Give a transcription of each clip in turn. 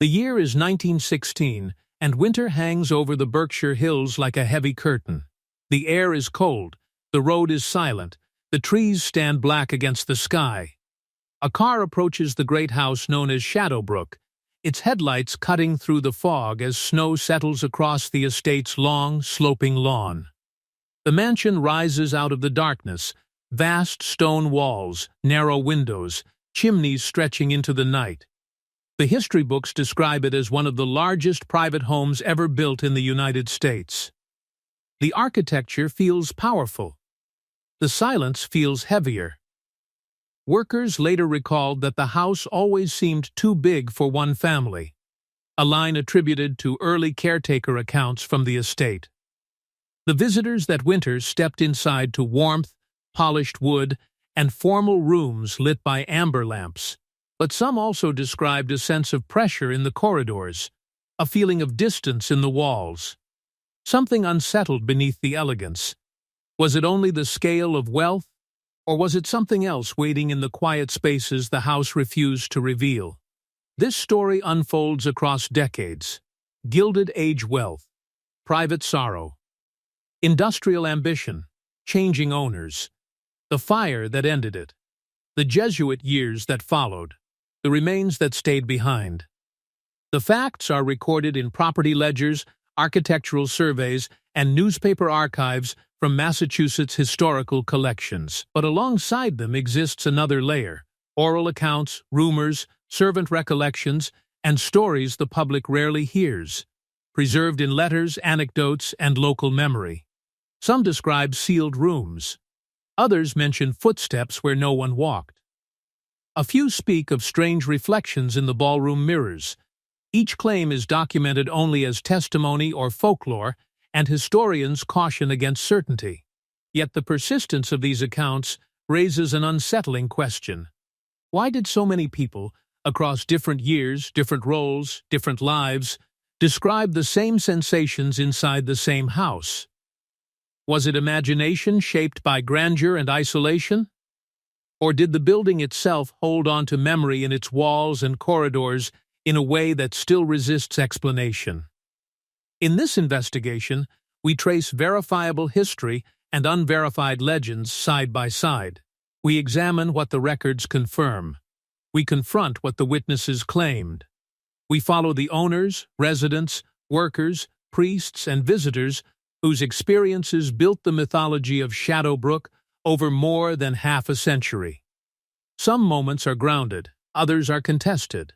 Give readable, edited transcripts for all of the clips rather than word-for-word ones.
The year is 1916, and winter hangs over the Berkshire Hills like a heavy curtain. The air is cold, the road is silent, the trees stand black against the sky. A car approaches the great house known as Brook, its headlights cutting through the fog as snow settles across the estate's long, sloping lawn. The mansion rises out of the darkness, vast stone walls, narrow windows, chimneys stretching into the night. The history books describe it as one of the largest private homes ever built in the United States. The architecture feels powerful. The silence feels heavier. Workers later recalled that the house always seemed too big for one family, a line attributed to early caretaker accounts from the estate. The visitors that winter stepped inside to warmth, polished wood, and formal rooms lit by amber lamps, but some also described a sense of pressure in the corridors, a feeling of distance in the walls. Something unsettled beneath the elegance. Was it only the scale of wealth? Or was it something else waiting in the quiet spaces the house refused to reveal? This story unfolds across decades. Gilded Age wealth, private sorrow, industrial ambition, changing owners, the fire that ended it, the Jesuit years that followed, the remains that stayed behind. The facts are recorded in property ledgers, architectural surveys, and newspaper archives from Massachusetts historical collections. But alongside them exists another layer: oral accounts, rumors, servant recollections, and stories the public rarely hears, preserved in letters, anecdotes, and local memory. Some describe sealed rooms. Others mention footsteps where no one walked. A few speak of strange reflections in the ballroom mirrors. Each claim is documented only as testimony or folklore, and historians caution against certainty. Yet the persistence of these accounts raises an unsettling question. Why did so many people, across different years, different roles, different lives, describe the same sensations inside the same house? Was it imagination shaped by grandeur and isolation? Or did the building itself hold on to memory in its walls and corridors in a way that still resists explanation? In this investigation, we trace verifiable history and unverified legends side by side. We examine what the records confirm. We confront what the witnesses claimed. We follow the owners, residents, workers, priests, and visitors whose experiences built the mythology of Brook over more than half a century. Some moments are grounded, others are contested.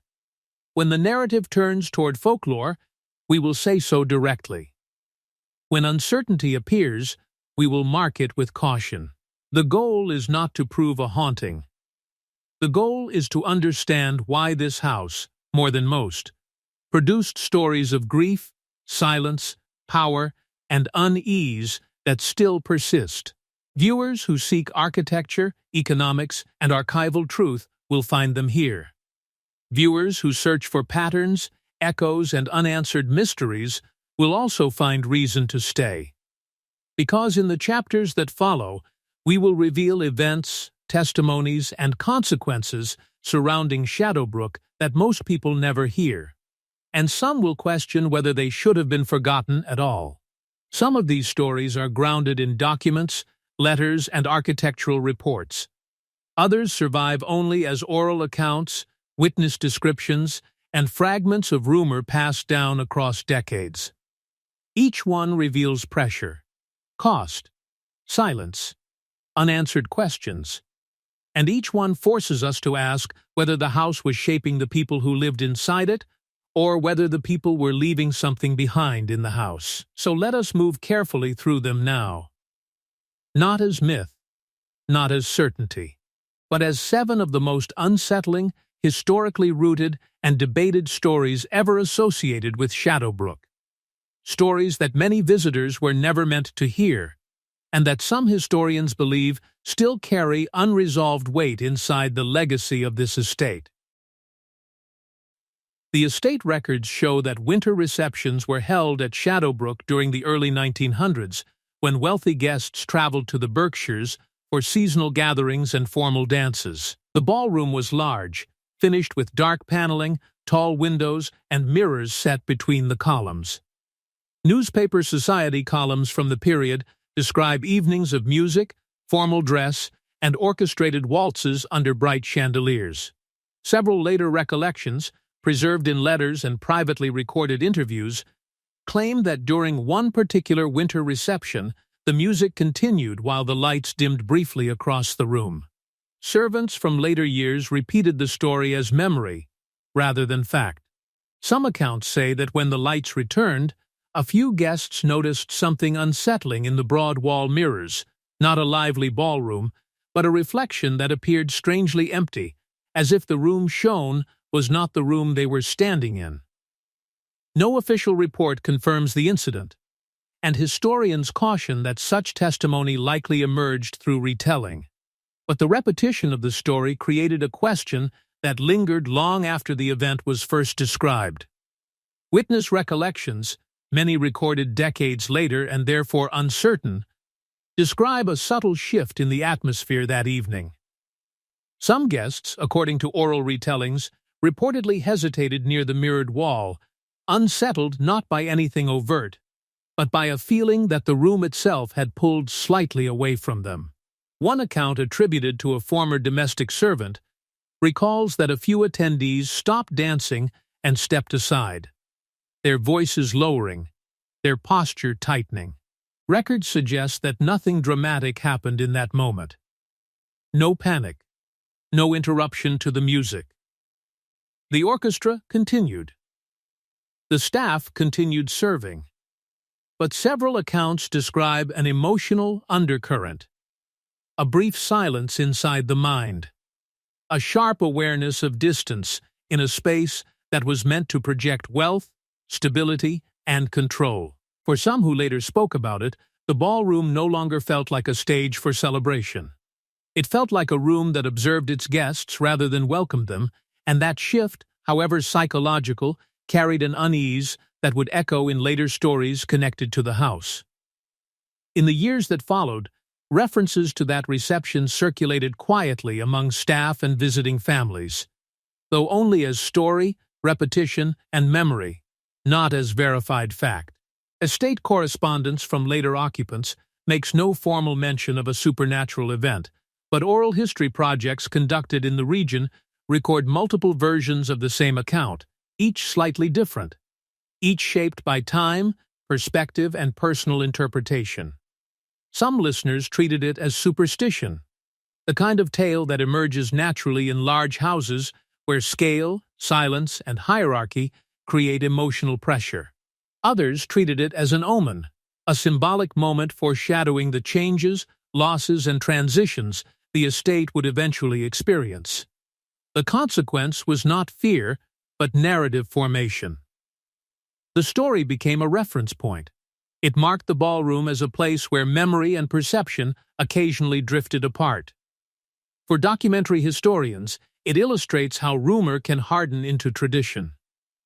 When the narrative turns toward folklore, we will say so directly. When uncertainty appears, we will mark it with caution. The goal is not to prove a haunting. The goal is to understand why this house, more than most, produced stories of grief, silence, power, and unease that still persist. Viewers who seek architecture, economics, and archival truth will find them here. Viewers who search for patterns, echoes, and unanswered mysteries will also find reason to stay. Because in the chapters that follow, we will reveal events, testimonies, and consequences surrounding Brook that most people never hear. And some will question whether they should have been forgotten at all. Some of these stories are grounded in documents, letters, and architectural reports. Others survive only as oral accounts, witness descriptions, and fragments of rumor passed down across decades. Each one reveals pressure, cost, silence, unanswered questions, and each one forces us to ask whether the house was shaping the people who lived inside it, or whether the people were leaving something behind in the house. So let us move carefully through them now. Not as myth, not as certainty, but as 7 of the most unsettling, historically rooted, and debated stories ever associated with Brook. Stories that many visitors were never meant to hear, and that some historians believe still carry unresolved weight inside the legacy of this estate. The estate records show that winter receptions were held at Brook during the early 1900s, when wealthy guests traveled to the Berkshires for seasonal gatherings and formal dances. The ballroom was large, finished with dark paneling, tall windows, and mirrors set between the columns. Newspaper society columns from the period describe evenings of music, formal dress, and orchestrated waltzes under bright chandeliers. Several later recollections, preserved in letters and privately recorded interviews, claim that during one particular winter reception, the music continued while the lights dimmed briefly across the room. Servants from later years repeated the story as memory, rather than fact. Some accounts say that when the lights returned, a few guests noticed something unsettling in the broad wall mirrors, not a lively ballroom, but a reflection that appeared strangely empty, as if the room shown was not the room they were standing in. No official report confirms the incident, and historians caution that such testimony likely emerged through retelling. But the repetition of the story created a question that lingered long after the event was first described. Witness recollections, many recorded decades later and therefore uncertain, describe a subtle shift in the atmosphere that evening. Some guests, according to oral retellings, reportedly hesitated near the mirrored wall, unsettled not by anything overt, but by a feeling that the room itself had pulled slightly away from them. One account attributed to a former domestic servant recalls that a few attendees stopped dancing and stepped aside, their voices lowering, their posture tightening. Records suggest that nothing dramatic happened in that moment. No panic, no interruption to the music. The orchestra continued. The staff continued serving. But several accounts describe an emotional undercurrent, a brief silence inside the mind, a sharp awareness of distance in a space that was meant to project wealth, stability, and control. For some who later spoke about it, the ballroom no longer felt like a stage for celebration. It felt like a room that observed its guests rather than welcomed them, and that shift, however psychological, carried an unease that would echo in later stories connected to the house. In the years that followed, references to that reception circulated quietly among staff and visiting families, though only as story, repetition, and memory, not as verified fact. Estate correspondence from later occupants makes no formal mention of a supernatural event, but oral history projects conducted in the region record multiple versions of the same account, each slightly different, each shaped by time, perspective, and personal interpretation. Some listeners treated it as superstition, the kind of tale that emerges naturally in large houses where scale, silence, and hierarchy create emotional pressure. Others treated it as an omen, a symbolic moment foreshadowing the changes, losses, and transitions the estate would eventually experience. The consequence was not fear, but narrative formation. The story became a reference point. It marked the ballroom as a place where memory and perception occasionally drifted apart. For documentary historians, it illustrates how rumor can harden into tradition.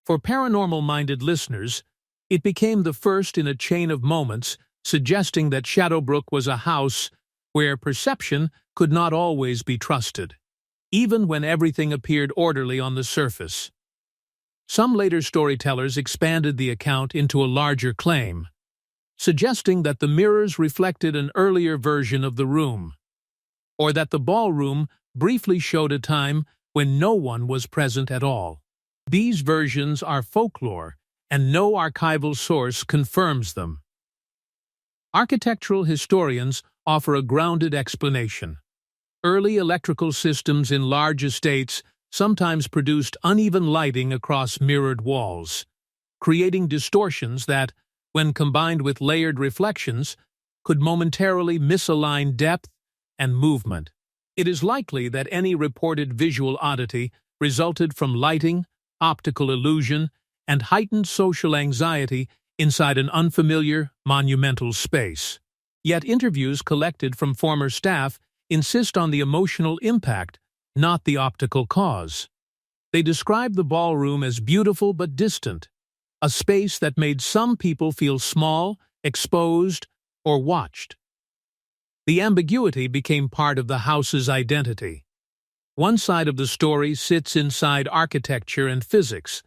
For paranormal-minded listeners, it became the first in a chain of moments suggesting that Shadowbrook was a house where perception could not always be trusted, even when everything appeared orderly on the surface. Some later storytellers expanded the account into a larger claim, suggesting that the mirrors reflected an earlier version of the room, or that the ballroom briefly showed a time when no one was present at all. These versions are folklore, and no archival source confirms them. Architectural historians offer a grounded explanation. Early electrical systems in large estates sometimes produced uneven lighting across mirrored walls, creating distortions that, when combined with layered reflections, could momentarily misalign depth and movement. It is likely that any reported visual oddity resulted from lighting, optical illusion, and heightened social anxiety inside an unfamiliar, monumental space. Yet interviews collected from former staff insist on the emotional impact, not the optical cause. They describe the ballroom as beautiful but distant, a space that made some people feel small, exposed, or watched. The ambiguity became part of the house's identity. One side of the story sits inside architecture and physics.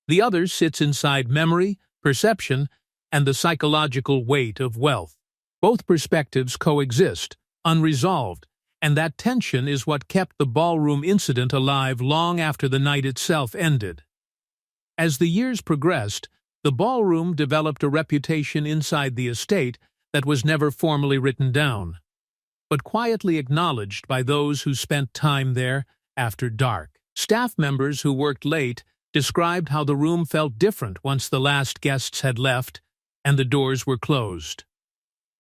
The other sits inside memory, perception, and the psychological weight of wealth. Both perspectives coexist, unresolved, and that tension is what kept the ballroom incident alive long after the night itself ended. As the years progressed, the ballroom developed a reputation inside the estate that was never formally written down, but quietly acknowledged by those who spent time there after dark. Staff members who worked late described how the room felt different once the last guests had left and the doors were closed.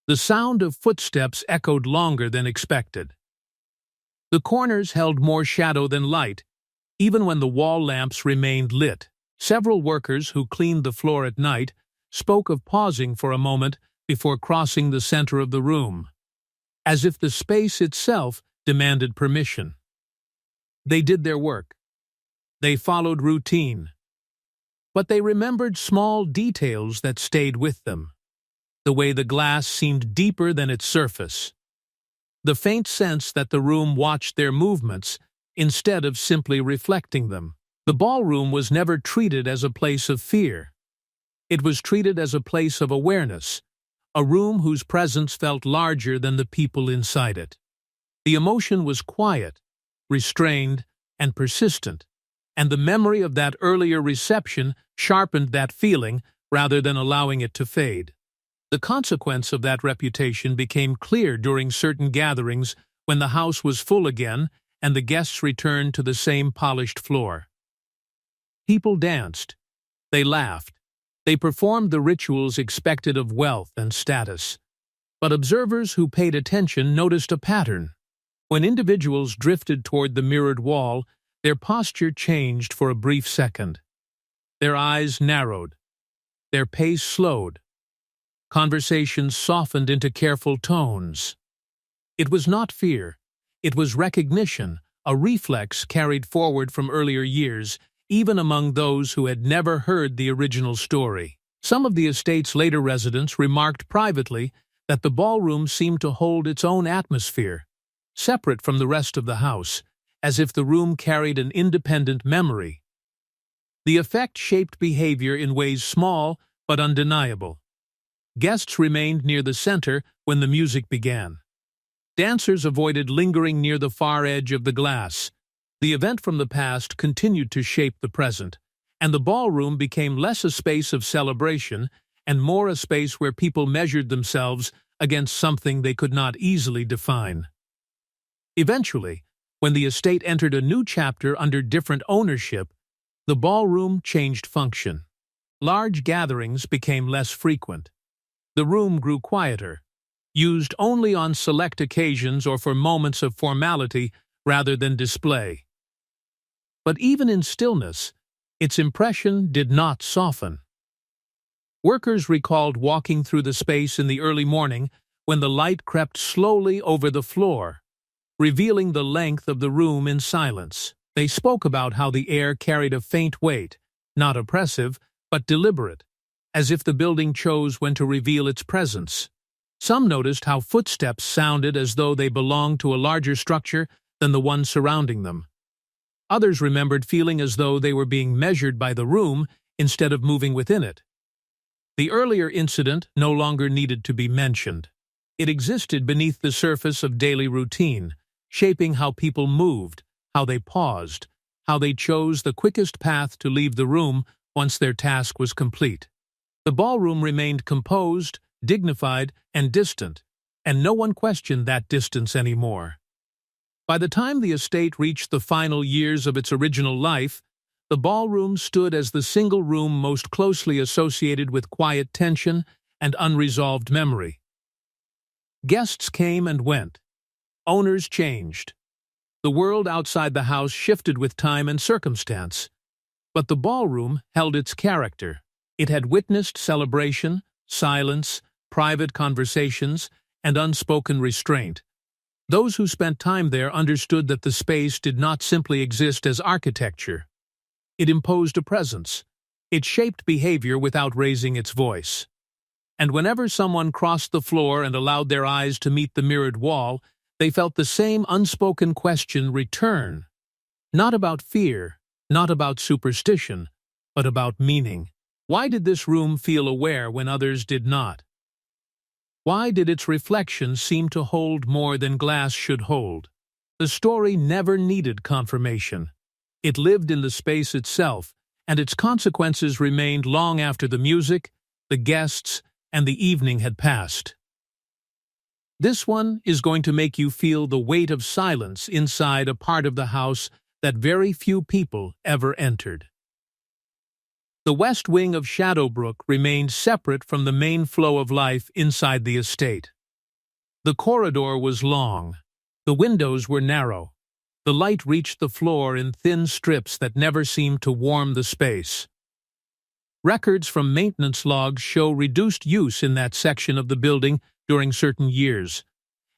The sound of footsteps echoed longer than expected. The corners held more shadow than light, even when the wall lamps remained lit. Several workers who cleaned the floor at night spoke of pausing for a moment before crossing the center of the room, as if the space itself demanded permission. They did their work. They followed routine. But they remembered small details that stayed with them. The way the glass seemed deeper than its surface. The faint sense that the room watched their movements instead of simply reflecting them. The ballroom was never treated as a place of fear. It was treated as a place of awareness, a room whose presence felt larger than the people inside it. The emotion was quiet, restrained, and persistent, and the memory of that earlier reception sharpened that feeling rather than allowing it to fade. The consequence of that reputation became clear during certain gatherings when the house was full again and the guests returned to the same polished floor. People danced. They laughed. They performed the rituals expected of wealth and status. But observers who paid attention noticed a pattern. When individuals drifted toward the mirrored wall, their posture changed for a brief second. Their eyes narrowed. Their pace slowed. Conversations softened into careful tones. It was not fear. It was recognition, a reflex carried forward from earlier years, even among those who had never heard the original story. Some of the estate's later residents remarked privately that the ballroom seemed to hold its own atmosphere, separate from the rest of the house, as if the room carried an independent memory. The effect shaped behavior in ways small but undeniable. Guests remained near the center when the music began. Dancers avoided lingering near the far edge of the glass. The event from the past continued to shape the present, and the ballroom became less a space of celebration and more a space where people measured themselves against something they could not easily define. Eventually, when the estate entered a new chapter under different ownership, the ballroom changed function. Large gatherings became less frequent. The room grew quieter, used only on select occasions or for moments of formality rather than display. But even in stillness, its impression did not soften. Workers recalled walking through the space in the early morning when the light crept slowly over the floor, revealing the length of the room in silence. They spoke about how the air carried a faint weight, not oppressive, but deliberate, as if the building chose when to reveal its presence. Some noticed how footsteps sounded as though they belonged to a larger structure than the one surrounding them. Others remembered feeling as though they were being measured by the room instead of moving within it. The earlier incident no longer needed to be mentioned. It existed beneath the surface of daily routine, shaping how people moved, how they paused, how they chose the quickest path to leave the room once their task was complete. The ballroom remained composed, dignified, and distant, and no one questioned that distance anymore. By the time the estate reached the final years of its original life, the ballroom stood as the single room most closely associated with quiet tension and unresolved memory. Guests came and went. Owners changed. The world outside the house shifted with time and circumstance. But the ballroom held its character. It had witnessed celebration, silence, private conversations, and unspoken restraint. Those who spent time there understood that the space did not simply exist as architecture. It imposed a presence. It shaped behavior without raising its voice. And whenever someone crossed the floor and allowed their eyes to meet the mirrored wall, they felt the same unspoken question return. Not about fear, not about superstition, but about meaning. Why did this room feel aware when others did not? Why did its reflection seem to hold more than glass should hold? The story never needed confirmation. It lived in the space itself, and its consequences remained long after the music, the guests, and the evening had passed. This one is going to make you feel the weight of silence inside a part of the house that very few people ever entered. The west wing of Brook remained separate from the main flow of life inside the estate. The corridor was long. The windows were narrow. The light reached the floor in thin strips that never seemed to warm the space. Records from maintenance logs show reduced use in that section of the building during certain years,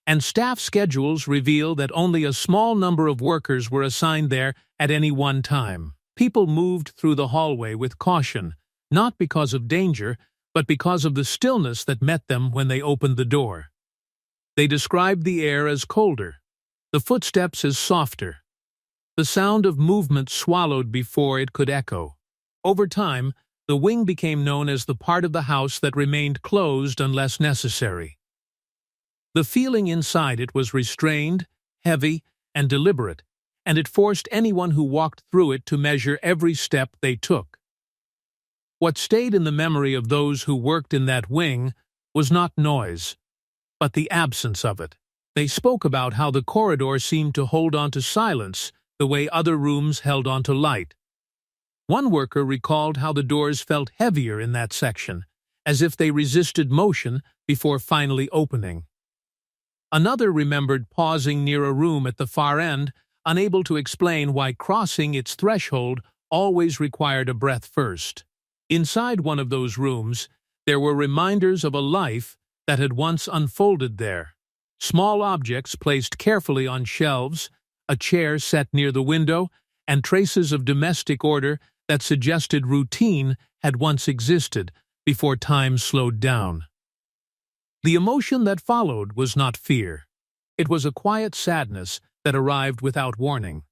and staff schedules reveal that only a small number of workers were assigned there at any one time. People moved through the hallway with caution, not because of danger, but because of the stillness that met them when they opened the door. They described the air as colder, the footsteps as softer, the sound of movement swallowed before it could echo. Over time, the wing became known as the part of the house that remained closed unless necessary. The feeling inside it was restrained, heavy, and deliberate, and it forced anyone who walked through it to measure every step they took. What stayed in the memory of those who worked in that wing was not noise, but the absence of it. They spoke about how the corridor seemed to hold on to silence the way other rooms held on to light. One worker recalled how the doors felt heavier in that section, as if they resisted motion before finally opening. Another remembered pausing near a room at the far end, unable to explain why crossing its threshold always required a breath first. Inside one of those rooms, there were reminders of a life that had once unfolded there. Small objects placed carefully on shelves, a chair set near the window, and traces of domestic order that suggested routine had once existed before time slowed down. The emotion that followed was not fear. It was a quiet sadness that arrived without warning.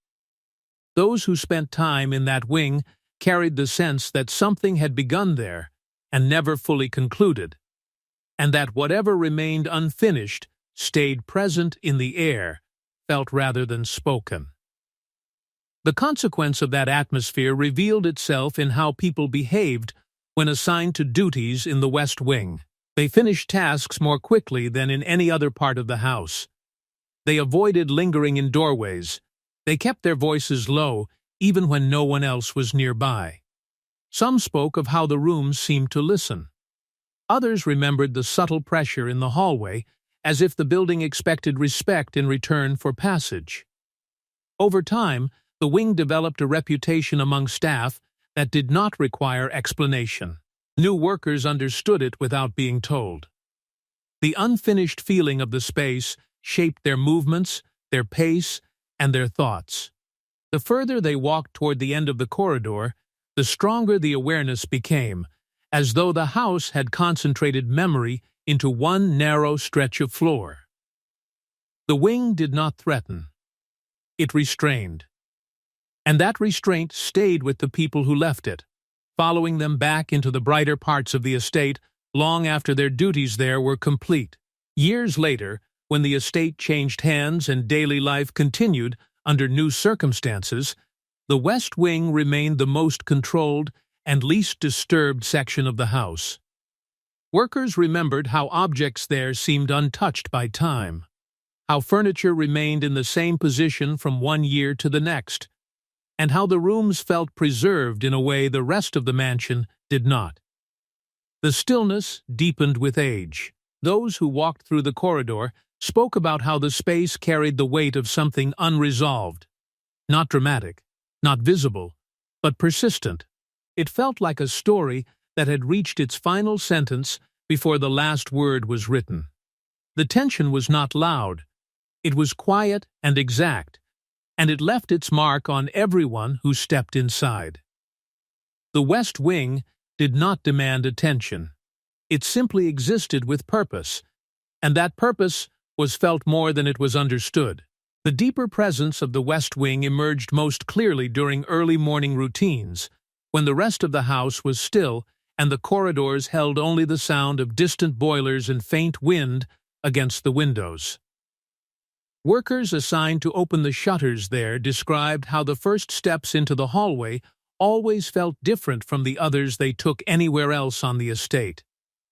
Those who spent time in that wing carried the sense that something had begun there and never fully concluded, and that whatever remained unfinished stayed present in the air, felt rather than spoken. The consequence of that atmosphere revealed itself in how people behaved when assigned to duties in the West Wing. They finished tasks more quickly than in any other part of the house. They avoided lingering in doorways. They kept their voices low, even when no one else was nearby. Some spoke of how the rooms seemed to listen. Others remembered the subtle pressure in the hallway, as if the building expected respect in return for passage. Over time, the wing developed a reputation among staff that did not require explanation. New workers understood it without being told. The unfinished feeling of the space shaped their movements, their pace, and their thoughts. The further they walked toward the end of the corridor, the stronger the awareness became, as though the house had concentrated memory into one narrow stretch of floor. The wing did not threaten. It restrained. And that restraint stayed with the people who left it, following them back into the brighter parts of the estate long after their duties there were complete. Years later, when the estate changed hands and daily life continued under new circumstances, the West Wing remained the most controlled and least disturbed section of the house. Workers remembered how objects there seemed untouched by time, how furniture remained in the same position from one year to the next, and how the rooms felt preserved in a way the rest of the mansion did not. The stillness deepened with age. Those who walked through the corridor spoke about how the space carried the weight of something unresolved, not dramatic, not visible, but persistent. It felt like a story that had reached its final sentence before the last word was written. The tension was not loud. It was quiet and exact, and it left its mark on everyone who stepped inside. The West Wing did not demand attention. It simply existed with purpose, and that purpose was felt more than it was understood. The deeper presence of the West Wing emerged most clearly during early morning routines, when the rest of the house was still and the corridors held only the sound of distant boilers and faint wind against the windows. Workers assigned to open the shutters there described how the first steps into the hallway always felt different from the others they took anywhere else on the estate.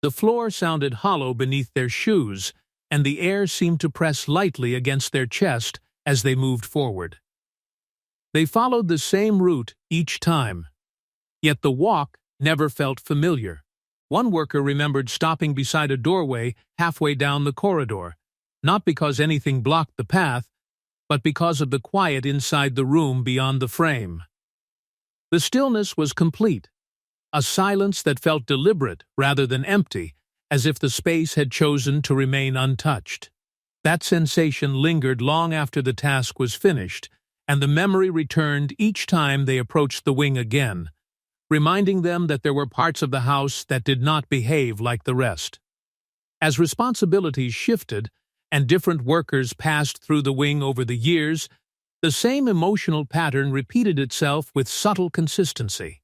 The floor sounded hollow beneath their shoes, and the air seemed to press lightly against their chest as they moved forward. They followed the same route each time, yet the walk never felt familiar. One worker remembered stopping beside a doorway halfway down the corridor, not because anything blocked the path, but because of the quiet inside the room beyond the frame. The stillness was complete, a silence that felt deliberate rather than empty, as if the space had chosen to remain untouched. That sensation lingered long after the task was finished, and the memory returned each time they approached the wing again, reminding them that there were parts of the house that did not behave like the rest. As responsibilities shifted and different workers passed through the wing over the years, the same emotional pattern repeated itself with subtle consistency.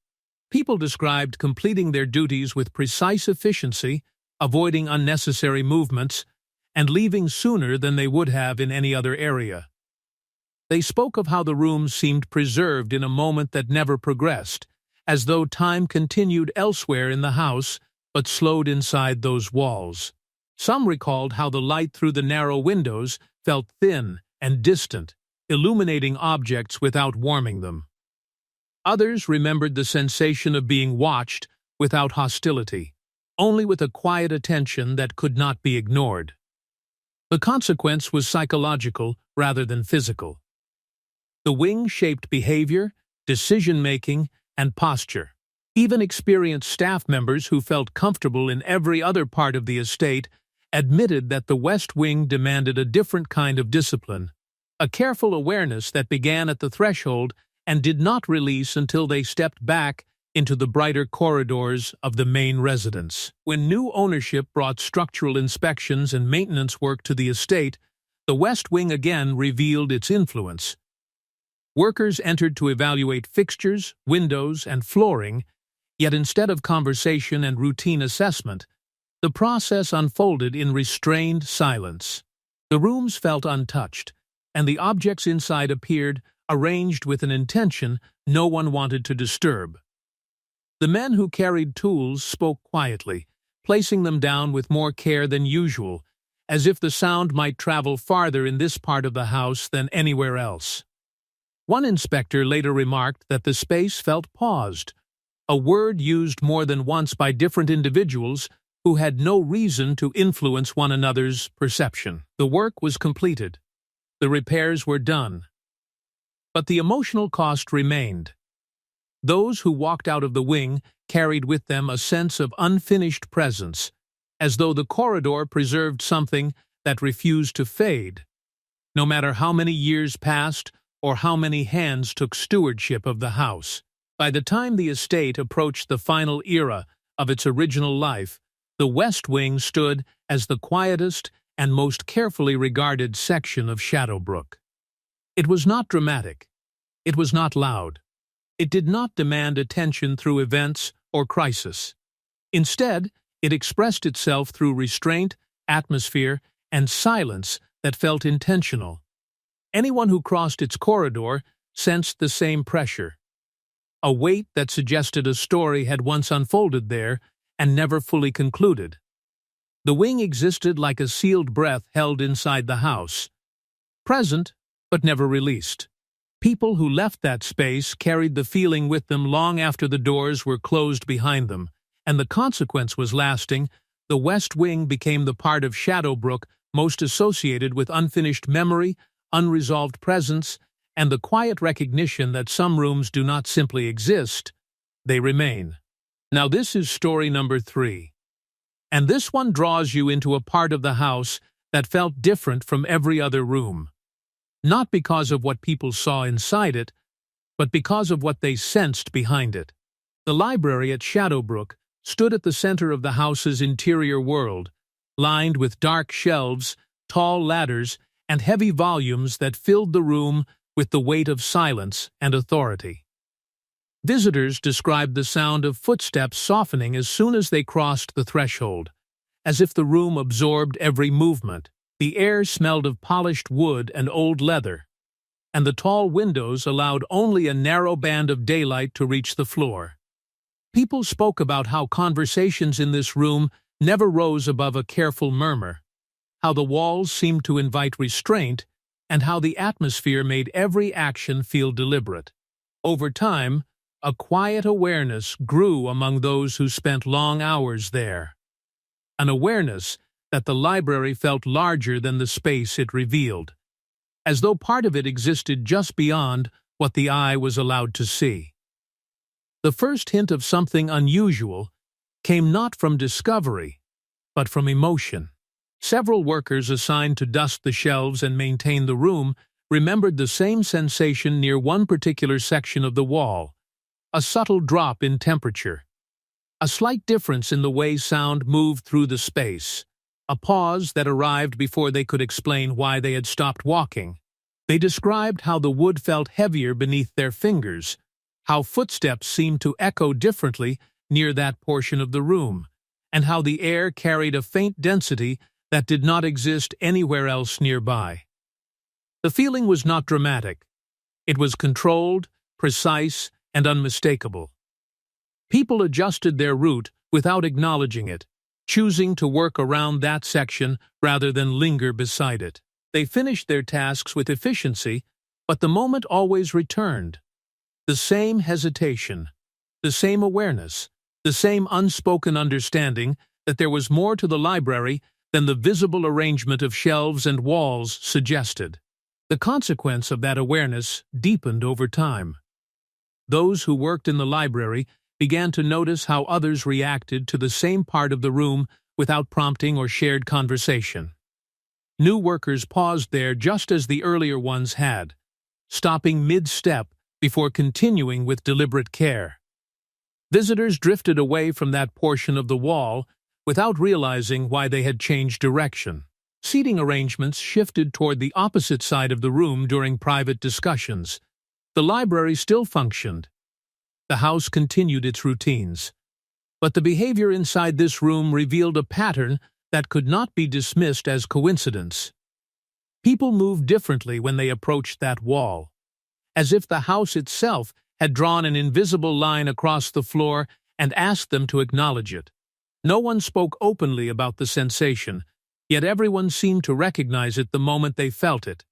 People described completing their duties with precise efficiency, avoiding unnecessary movements, and leaving sooner than they would have in any other area. They spoke of how the rooms seemed preserved in a moment that never progressed, as though time continued elsewhere in the house but slowed inside those walls. Some recalled how the light through the narrow windows felt thin and distant, illuminating objects without warming them. Others remembered the sensation of being watched without hostility, only with a quiet attention that could not be ignored. The consequence was psychological rather than physical. The wing shaped behavior, decision-making, and posture. Even experienced staff members who felt comfortable in every other part of the estate admitted that the West Wing demanded a different kind of discipline, a careful awareness that began at the threshold and did not release until they stepped back into the brighter corridors of the main residence. When new ownership brought structural inspections and maintenance work to the estate, the West Wing again revealed its influence. Workers entered to evaluate fixtures, windows, and flooring, yet instead of conversation and routine assessment, the process unfolded in restrained silence. The rooms felt untouched, and the objects inside appeared arranged with an intention no one wanted to disturb. The men who carried tools spoke quietly, placing them down with more care than usual, as if the sound might travel farther in this part of the house than anywhere else. One inspector later remarked that the space felt paused, a word used more than once by different individuals who had no reason to influence one another's perception. The work was completed. The repairs were done. But the emotional cost remained. Those who walked out of the wing carried with them a sense of unfinished presence, as though the corridor preserved something that refused to fade, no matter how many years passed or how many hands took stewardship of the house. By the time the estate approached the final era of its original life, the West Wing stood as the quietest and most carefully regarded section of Brook. It was not dramatic. It was not loud. It did not demand attention through events or crisis. Instead, it expressed itself through restraint, atmosphere, and silence that felt intentional. Anyone who crossed its corridor sensed the same pressure, a weight that suggested a story had once unfolded there and never fully concluded. The wing existed like a sealed breath held inside the house, present but never released. People who left that space carried the feeling with them long after the doors were closed behind them, and the consequence was lasting. The West Wing became the part of Brook most associated with unfinished memory, unresolved presence, and the quiet recognition that some rooms do not simply exist, they remain. Now this is story number 3. And this one draws you into a part of the house that felt different from every other room. Not because of what people saw inside it, but because of what they sensed behind it. The library at Brook stood at the center of the house's interior world, lined with dark shelves, tall ladders, and heavy volumes that filled the room with the weight of silence and authority. Visitors described the sound of footsteps softening as soon as they crossed the threshold, as if the room absorbed every movement. The air smelled of polished wood and old leather, and the tall windows allowed only a narrow band of daylight to reach the floor. People spoke about how conversations in this room never rose above a careful murmur, how the walls seemed to invite restraint, and how the atmosphere made every action feel deliberate. Over time, a quiet awareness grew among those who spent long hours there. An awareness that the library felt larger than the space it revealed, as though part of it existed just beyond what the eye was allowed to see. The first hint of something unusual came not from discovery, but from emotion. Several workers assigned to dust the shelves and maintain the room remembered the same sensation near one particular section of the wall, a subtle drop in temperature, a slight difference in the way sound moved through the space, a pause that arrived before they could explain why they had stopped walking. They described how the wood felt heavier beneath their fingers, how footsteps seemed to echo differently near that portion of the room, and how the air carried a faint density that did not exist anywhere else nearby. The feeling was not dramatic. It was controlled, precise, and unmistakable. People adjusted their route without acknowledging it, choosing to work around that section rather than linger beside it. They finished their tasks with efficiency, but the moment always returned. The same hesitation, the same awareness, the same unspoken understanding that there was more to the library than the visible arrangement of shelves and walls suggested. The consequence of that awareness deepened over time. Those who worked in the library began to notice how others reacted to the same part of the room without prompting or shared conversation. New workers paused there just as the earlier ones had, stopping mid-step before continuing with deliberate care. Visitors drifted away from that portion of the wall without realizing why they had changed direction. Seating arrangements shifted toward the opposite side of the room during private discussions. The library still functioned. The house continued its routines. But the behavior inside this room revealed a pattern that could not be dismissed as coincidence. People moved differently when they approached that wall, as if the house itself had drawn an invisible line across the floor and asked them to acknowledge it. No one spoke openly about the sensation, yet everyone seemed to recognize it the moment they felt it.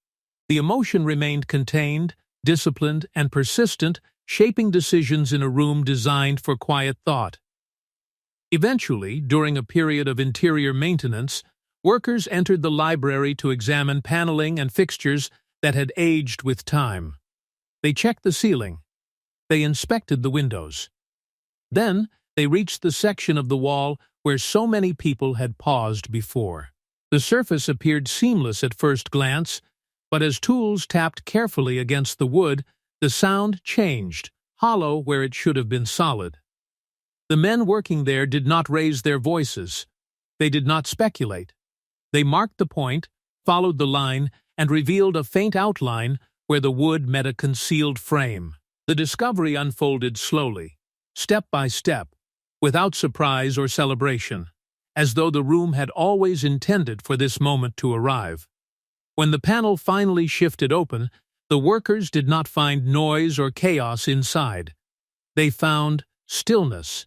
The emotion remained contained, disciplined, and persistent, shaping decisions in a room designed for quiet thought. Eventually, during a period of interior maintenance, workers entered the library to examine paneling and fixtures that had aged with time. They checked the ceiling. They inspected the windows. Then, they reached the section of the wall where so many people had paused before. The surface appeared seamless at first glance, but as tools tapped carefully against the wood, the sound changed, hollow where it should have been solid. The men working there did not raise their voices. They did not speculate. They marked the point, followed the line, and revealed a faint outline where the wood met a concealed frame. The discovery unfolded slowly, step by step, without surprise or celebration, as though the room had always intended for this moment to arrive. When the panel finally shifted open, the workers did not find noise or chaos inside. They found stillness.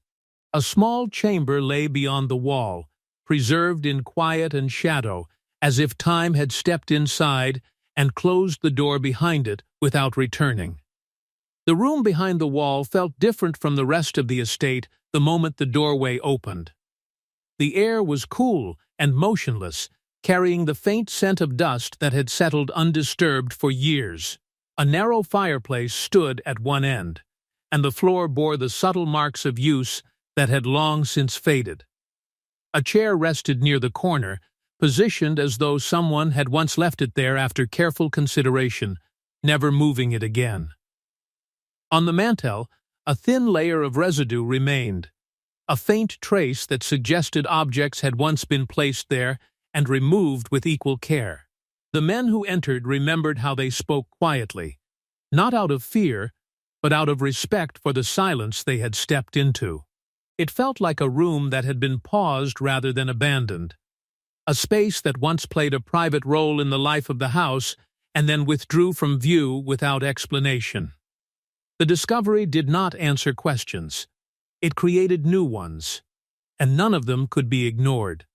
A small chamber lay beyond the wall, preserved in quiet and shadow, as if time had stepped inside and closed the door behind it without returning. The room behind the wall felt different from the rest of the estate the moment the doorway opened. The air was cool and motionless, carrying the faint scent of dust that had settled undisturbed for years. A narrow fireplace stood at one end, and the floor bore the subtle marks of use that had long since faded. A chair rested near the corner, positioned as though someone had once left it there after careful consideration, never moving it again. On the mantel, a thin layer of residue remained, a faint trace that suggested objects had once been placed there and removed with equal care. The men who entered remembered how they spoke quietly, not out of fear, but out of respect for the silence they had stepped into. It felt like a room that had been paused rather than abandoned, a space that once played a private role in the life of the house and then withdrew from view without explanation. The discovery did not answer questions. It created new ones, and none of them could be ignored.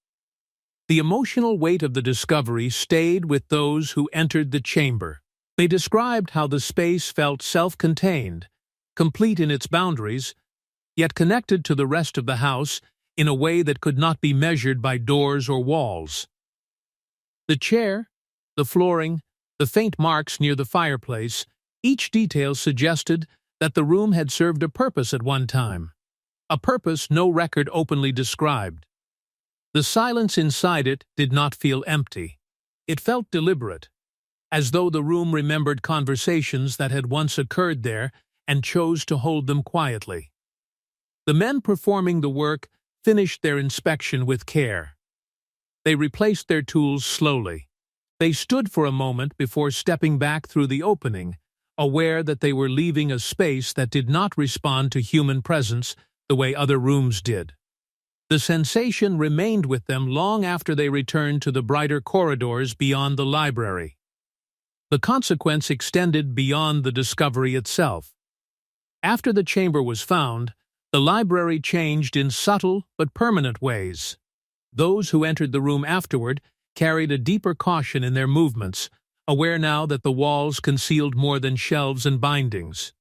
The emotional weight of the discovery stayed with those who entered the chamber. They described how the space felt self-contained, complete in its boundaries, yet connected to the rest of the house in a way that could not be measured by doors or walls. The chair, the flooring, the faint marks near the fireplace, each detail suggested that the room had served a purpose at one time, a purpose no record openly described. The silence inside it did not feel empty. It felt deliberate, as though the room remembered conversations that had once occurred there and chose to hold them quietly. The men performing the work finished their inspection with care. They replaced their tools slowly. They stood for a moment before stepping back through the opening, aware that they were leaving a space that did not respond to human presence the way other rooms did. The sensation remained with them long after they returned to the brighter corridors beyond the library. The consequence extended beyond the discovery itself. After the chamber was found, the library changed in subtle but permanent ways. Those who entered the room afterward carried a deeper caution in their movements, aware now that the walls concealed more than shelves and bindings.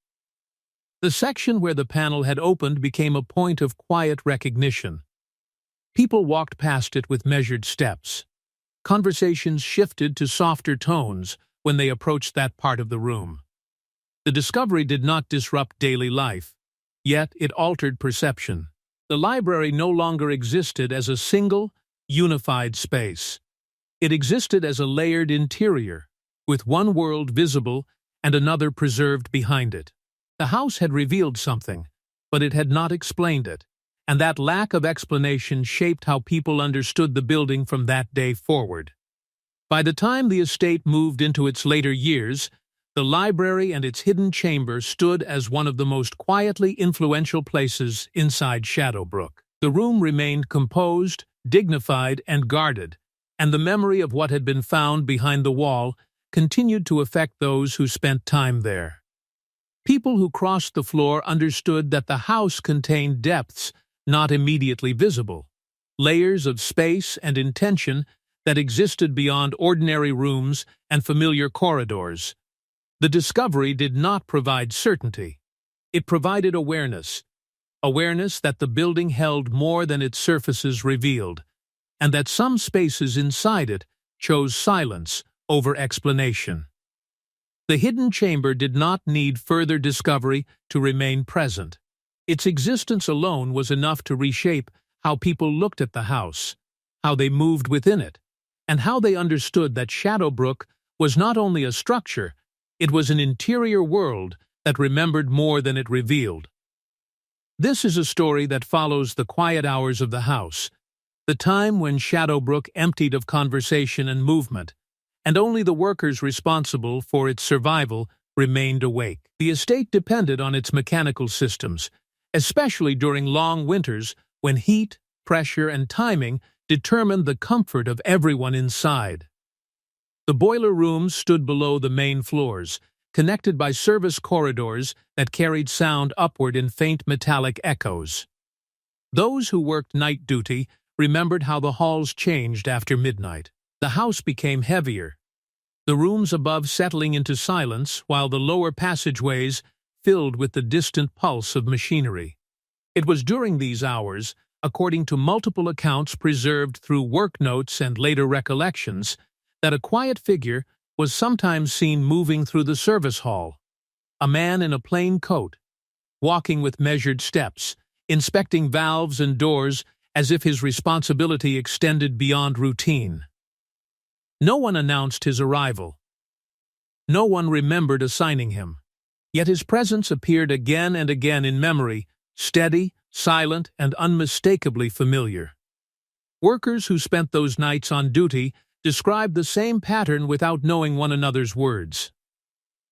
The section where the panel had opened became a point of quiet recognition. People walked past it with measured steps. Conversations shifted to softer tones when they approached that part of the room. The discovery did not disrupt daily life, yet it altered perception. The library no longer existed as a single, unified space. It existed as a layered interior, with one world visible and another preserved behind it. The house had revealed something, but it had not explained it, and that lack of explanation shaped how people understood the building from that day forward. By the time the estate moved into its later years, the library and its hidden chamber stood as one of the most quietly influential places inside Shadowbrook. The room remained composed, dignified, and guarded, and the memory of what had been found behind the wall continued to affect those who spent time there. People who crossed the floor understood that the house contained depths not immediately visible, layers of space and intention that existed beyond ordinary rooms and familiar corridors. The discovery did not provide certainty. It provided awareness that the building held more than its surfaces revealed, and that some spaces inside it chose silence over explanation. The hidden chamber did not need further discovery to remain present. Its existence alone was enough to reshape how people looked at the house, how they moved within it, and how they understood that Shadowbrook was not only a structure, it was an interior world that remembered more than it revealed. This is a story that follows the quiet hours of the house, the time when Shadowbrook emptied of conversation and movement, and only the workers responsible for its survival remained awake. The estate depended on its mechanical systems, especially during long winters when heat, pressure, and timing determined the comfort of everyone inside. The boiler rooms stood below the main floors, connected by service corridors that carried sound upward in faint metallic echoes. Those who worked night duty remembered how the halls changed after midnight. The house became heavier, the rooms above settling into silence while the lower passageways filled with the distant pulse of machinery. It was during these hours, according to multiple accounts preserved through work notes and later recollections, that a quiet figure was sometimes seen moving through the service hall, a man in a plain coat, walking with measured steps, inspecting valves and doors as if his responsibility extended beyond routine. No one announced his arrival. No one remembered assigning him. Yet his presence appeared again and again in memory, steady, silent, and unmistakably familiar. Workers who spent those nights on duty described the same pattern without knowing one another's words.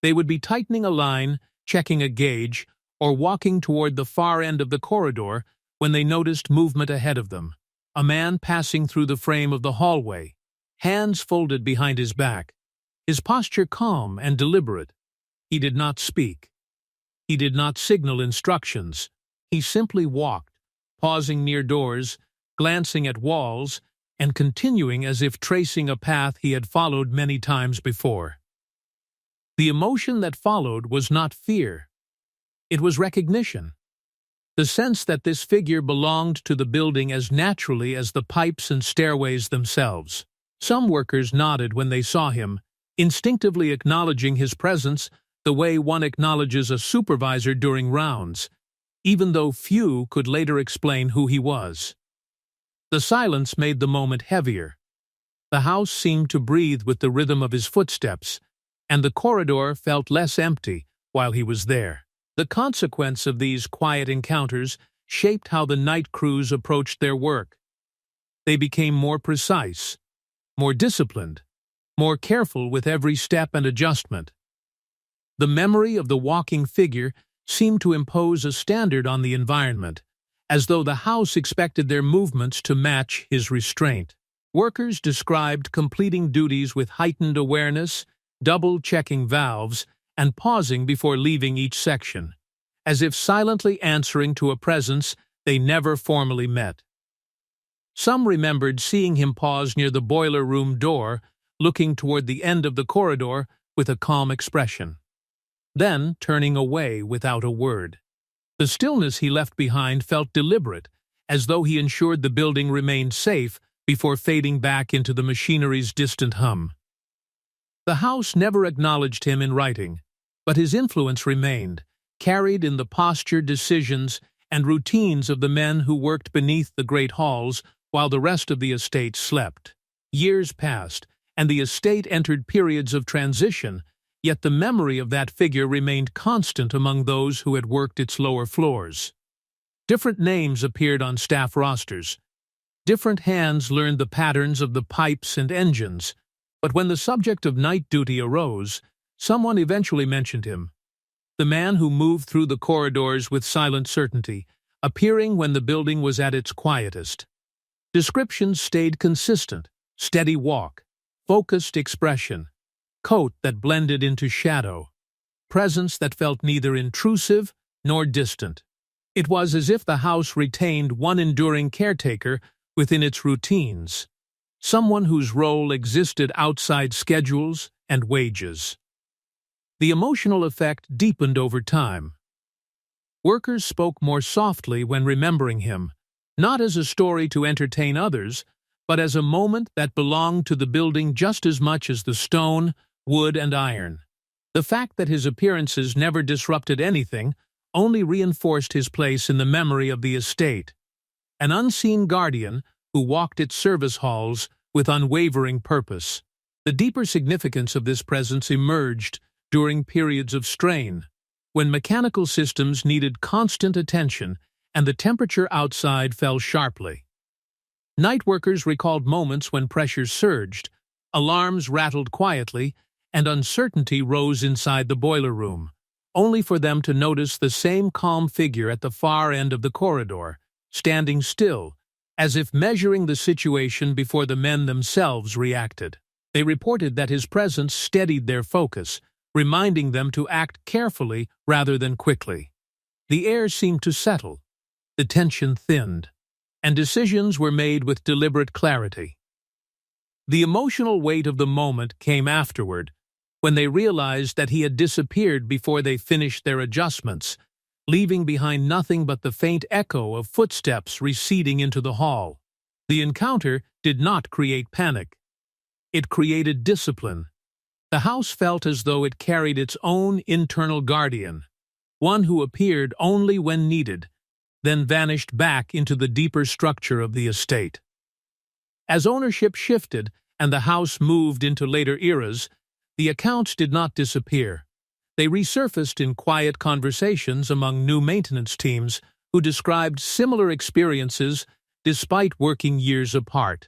They would be tightening a line, checking a gauge, or walking toward the far end of the corridor when they noticed movement ahead of them. A man passing through the frame of the hallway, hands folded behind his back, his posture calm and deliberate. He did not speak. He did not signal instructions. He simply walked, pausing near doors, glancing at walls, and continuing as if tracing a path he had followed many times before. The emotion that followed was not fear. It was recognition. The sense that this figure belonged to the building as naturally as the pipes and stairways themselves. Some workers nodded when they saw him, instinctively acknowledging his presence the way one acknowledges a supervisor during rounds, even though few could later explain who he was. The silence made the moment heavier. The house seemed to breathe with the rhythm of his footsteps, and the corridor felt less empty while he was there. The consequence of these quiet encounters shaped how the night crews approached their work. They became more precise, more disciplined, more careful with every step and adjustment. The memory of the walking figure seemed to impose a standard on the environment, as though the house expected their movements to match his restraint. Workers described completing duties with heightened awareness, double-checking valves, and pausing before leaving each section, as if silently answering to a presence they never formally met. Some remembered seeing him pause near the boiler room door, looking toward the end of the corridor with a calm expression, then turning away without a word. The stillness he left behind felt deliberate, as though he ensured the building remained safe before fading back into the machinery's distant hum. The house never acknowledged him in writing, but his influence remained, carried in the posture, decisions, and routines of the men who worked beneath the great halls while the rest of the estate slept. Years passed, and the estate entered periods of transition, yet the memory of that figure remained constant among those who had worked its lower floors. Different names appeared on staff rosters. Different hands learned the patterns of the pipes and engines, but when the subject of night duty arose, someone eventually mentioned him. The man who moved through the corridors with silent certainty, appearing when the building was at its quietest. Descriptions stayed consistent: steady walk, focused expression, coat that blended into shadow, presence that felt neither intrusive nor distant. It was as if the house retained one enduring caretaker within its routines, someone whose role existed outside schedules and wages. The emotional effect deepened over time. Workers spoke more softly when remembering him, not as a story to entertain others, but as a moment that belonged to the building just as much as the stone, wood, and iron. The fact that his appearances never disrupted anything only reinforced his place in the memory of the estate, an unseen guardian who walked its service halls with unwavering purpose. The deeper significance of this presence emerged during periods of strain, when mechanical systems needed constant attention and the temperature outside fell sharply. Night workers recalled moments when pressure surged, alarms rattled quietly, and uncertainty rose inside the boiler room, only for them to notice the same calm figure at the far end of the corridor, standing still, as if measuring the situation before the men themselves reacted. They reported that his presence steadied their focus, reminding them to act carefully rather than quickly. The air seemed to settle, the tension thinned, and decisions were made with deliberate clarity. The emotional weight of the moment came afterward, when they realized that he had disappeared before they finished their adjustments, leaving behind nothing but the faint echo of footsteps receding into the hall. The encounter did not create panic. It created discipline. The house felt as though it carried its own internal guardian, one who appeared only when needed, then vanished back into the deeper structure of the estate. As ownership shifted and the house moved into later eras, the accounts did not disappear. They resurfaced in quiet conversations among new maintenance teams who described similar experiences despite working years apart.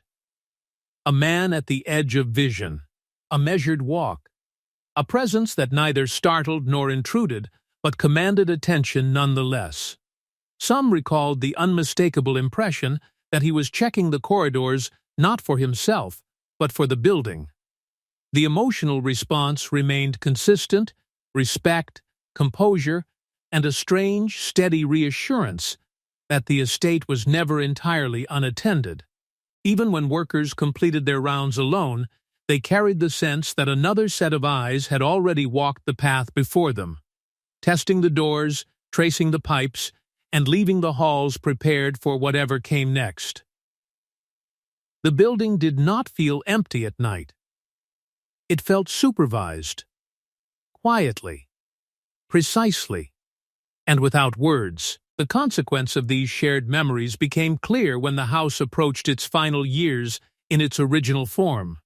a man at the edge of vision, a measured walk, a presence that neither startled nor intruded, but commanded attention nonetheless. Some recalled the unmistakable impression that he was checking the corridors not for himself, but for the building. The emotional response remained consistent: respect, composure, and a strange, steady reassurance that the estate was never entirely unattended. Even when workers completed their rounds alone, they carried the sense that another set of eyes had already walked the path before them, testing the doors, tracing the pipes, and leaving the halls prepared for whatever came next. The building did not feel empty at night. It felt supervised, quietly, precisely, and without words. The consequence of these shared memories became clear when the house approached its final years in its original form.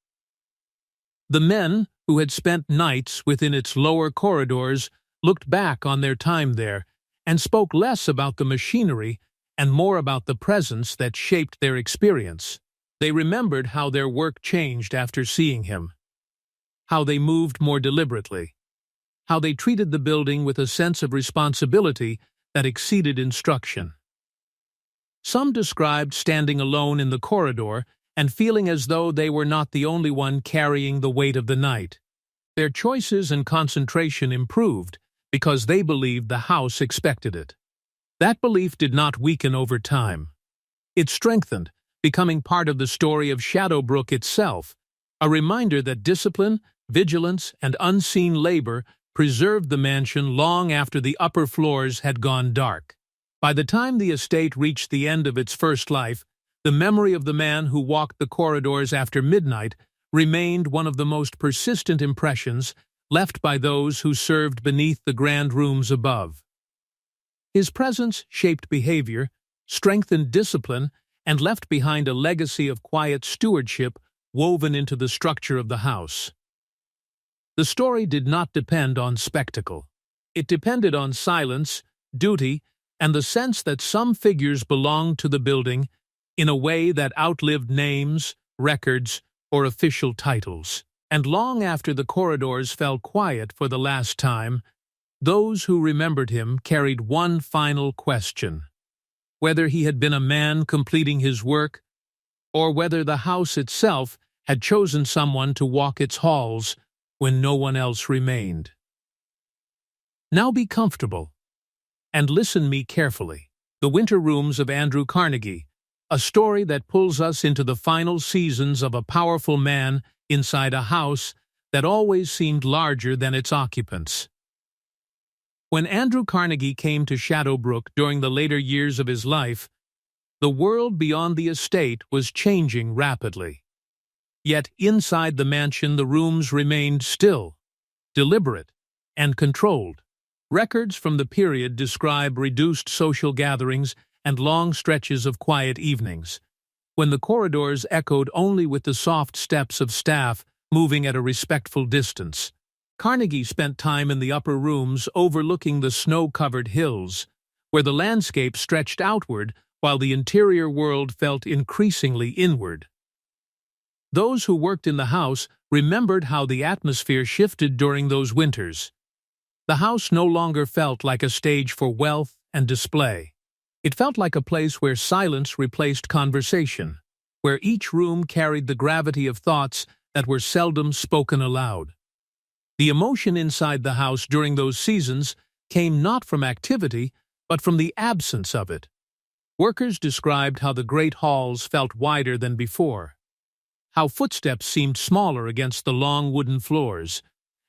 The men who had spent nights within its lower corridors looked back on their time there and spoke less about the machinery and more about the presence that shaped their experience. They remembered how their work changed after seeing him, how they moved more deliberately, how they treated the building with a sense of responsibility that exceeded instruction. Some described standing alone in the corridor and feeling as though they were not the only one carrying the weight of the night. Their choices and concentration improved because they believed the house expected it. That belief did not weaken over time. It strengthened, becoming part of the story of Brook itself, a reminder that discipline, vigilance, and unseen labor preserved the mansion long after the upper floors had gone dark. By the time the estate reached the end of its first life, the memory of the man who walked the corridors after midnight remained one of the most persistent impressions left by those who served beneath the grand rooms above. His presence shaped behavior, strengthened discipline, and left behind a legacy of quiet stewardship woven into the structure of the house. The story did not depend on spectacle. It depended on silence, duty, and the sense that some figures belonged to the building in a way that outlived names, records, or official titles. And long after the corridors fell quiet for the last time, those who remembered him carried one final question: whether he had been a man completing his work, or whether the house itself had chosen someone to walk its halls when no one else remained. Now be comfortable, and listen me carefully. The Winter Rooms of Andrew Carnegie, a story that pulls us into the final seasons of a powerful man inside a house that always seemed larger than its occupants. When Andrew Carnegie came to Brook during the later years of his life, the world beyond the estate was changing rapidly. Yet inside the mansion the rooms remained still, deliberate, and controlled. Records from the period describe reduced social gatherings and long stretches of quiet evenings, when the corridors echoed only with the soft steps of staff moving at a respectful distance. Carnegie spent time in the upper rooms overlooking the snow-covered hills, where the landscape stretched outward while the interior world felt increasingly inward. Those who worked in the house remembered how the atmosphere shifted during those winters. The house no longer felt like a stage for wealth and display. It felt like a place where silence replaced conversation, where each room carried the gravity of thoughts that were seldom spoken aloud. The emotion inside the house during those seasons came not from activity, but from the absence of it. Workers described how the great halls felt wider than before, how footsteps seemed smaller against the long wooden floors,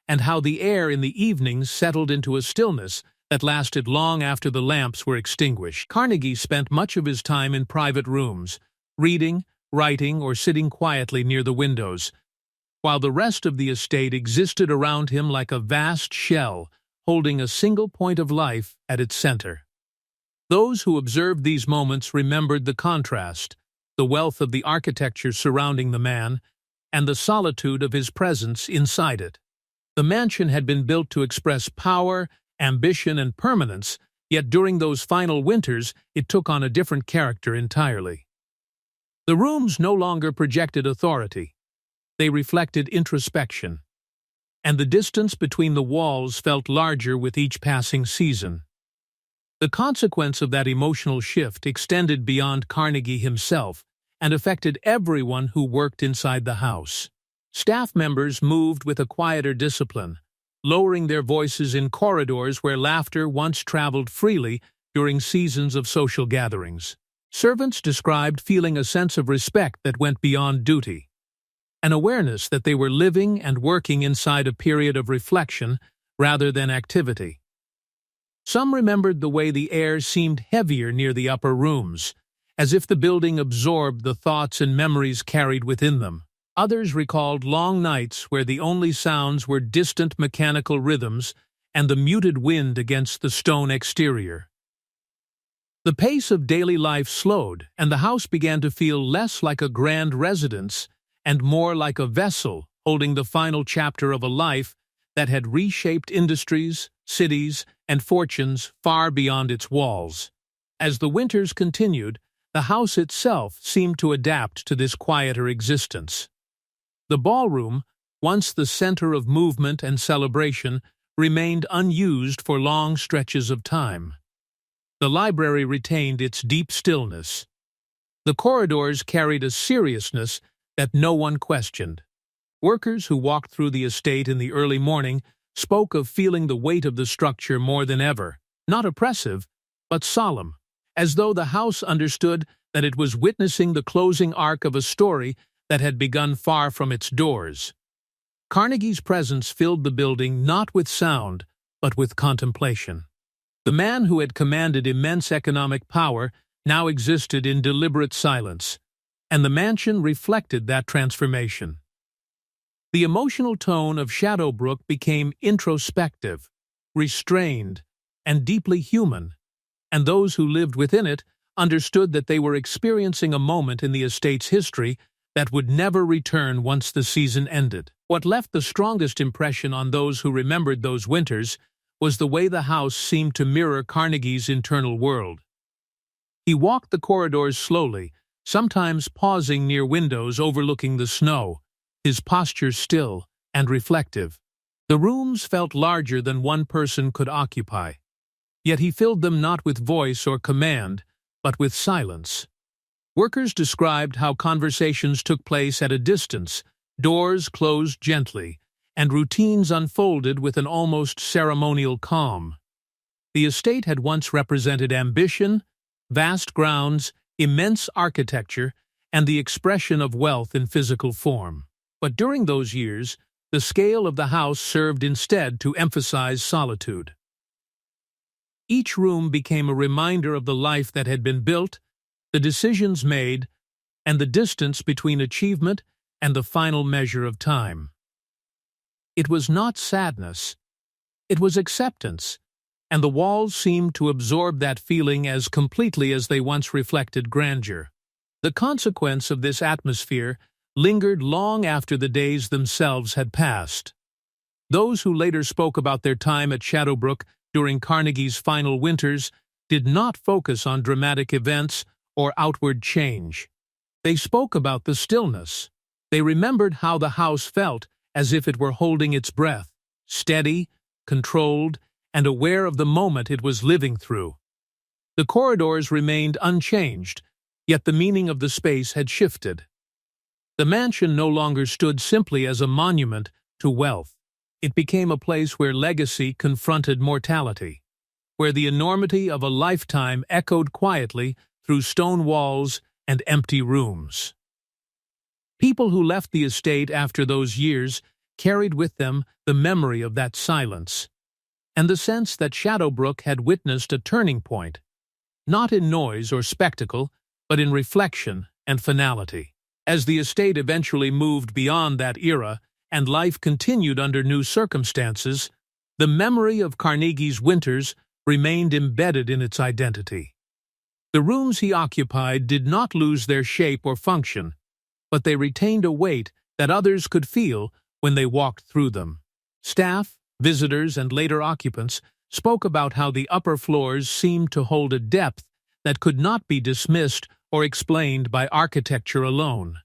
and how the air in the evenings settled into a stillness that lasted long after the lamps were extinguished. Carnegie spent much of his time in private rooms, reading, writing, or sitting quietly near the windows, while the rest of the estate existed around him like a vast shell holding a single point of life at its center. Those who observed these moments remembered the contrast, the wealth of the architecture surrounding the man, and the solitude of his presence inside it. The mansion had been built to express power, ambition, and permanence, yet during those final winters it took on a different character entirely. The rooms no longer projected authority. They reflected introspection, and the distance between the walls felt larger with each passing season. The consequence of that emotional shift extended beyond Carnegie himself and affected everyone who worked inside the house. Staff members moved with a quieter discipline, lowering their voices in corridors where laughter once traveled freely during seasons of social gatherings. Servants described feeling a sense of respect that went beyond duty, an awareness that they were living and working inside a period of reflection rather than activity. Some remembered the way the air seemed heavier near the upper rooms, as if the building absorbed the thoughts and memories carried within them. Others recalled long nights where the only sounds were distant mechanical rhythms and the muted wind against the stone exterior. The pace of daily life slowed, and the house began to feel less like a grand residence and more like a vessel holding the final chapter of a life that had reshaped industries, cities, and fortunes far beyond its walls. As the winters continued, the house itself seemed to adapt to this quieter existence. The ballroom, once the center of movement and celebration, remained unused for long stretches of time. The library retained its deep stillness. The corridors carried a seriousness that no one questioned. Workers who walked through the estate in the early morning spoke of feeling the weight of the structure more than ever, not oppressive, but solemn, as though the house understood that it was witnessing the closing arc of a story that had begun far from its doors. Carnegie's presence filled the building not with sound, but with contemplation. The man who had commanded immense economic power now existed in deliberate silence, and the mansion reflected that transformation. The emotional tone of Brook became introspective, restrained, and deeply human, and those who lived within it understood that they were experiencing a moment in the estate's history that would never return once the season ended. What left the strongest impression on those who remembered those winters was the way the house seemed to mirror Carnegie's internal world. He walked the corridors slowly, sometimes pausing near windows overlooking the snow, his posture still and reflective. The rooms felt larger than one person could occupy, yet he filled them not with voice or command, but with silence. Workers described how conversations took place at a distance, doors closed gently, and routines unfolded with an almost ceremonial calm. The estate had once represented ambition, vast grounds, immense architecture, and the expression of wealth in physical form. But during those years, the scale of the house served instead to emphasize solitude. Each room became a reminder of the life that had been built, the decisions made, and the distance between achievement and the final measure of time. It was not sadness, it was acceptance, and the walls seemed to absorb that feeling as completely as they once reflected grandeur. The consequence of this atmosphere lingered long after the days themselves had passed. Those who later spoke about their time at Brook during Carnegie's final winters did not focus on dramatic events or outward change. They spoke about the stillness. They remembered how the house felt as if it were holding its breath, steady, controlled, and aware of the moment it was living through. The corridors remained unchanged, yet the meaning of the space had shifted. The mansion no longer stood simply as a monument to wealth. It became a place where legacy confronted mortality, where the enormity of a lifetime echoed quietly through stone walls and empty rooms. People who left the estate after those years carried with them the memory of that silence, and the sense that Brook had witnessed a turning point, not in noise or spectacle, but in reflection and finality. As the estate eventually moved beyond that era and life continued under new circumstances, the memory of Carnegie's winters remained embedded in its identity. The rooms he occupied did not lose their shape or function, but they retained a weight that others could feel when they walked through them. Staff, visitors, and later occupants spoke about how the upper floors seemed to hold a depth that could not be dismissed or explained by architecture alone.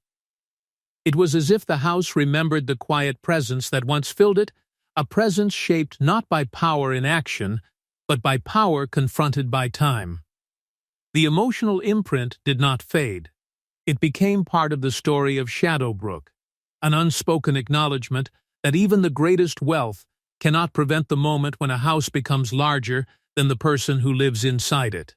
It was as if the house remembered the quiet presence that once filled it, a presence shaped not by power in action, but by power confronted by time. The emotional imprint did not fade. It became part of the story of Brook, an unspoken acknowledgement that even the greatest wealth cannot prevent the moment when a house becomes larger than the person who lives inside it.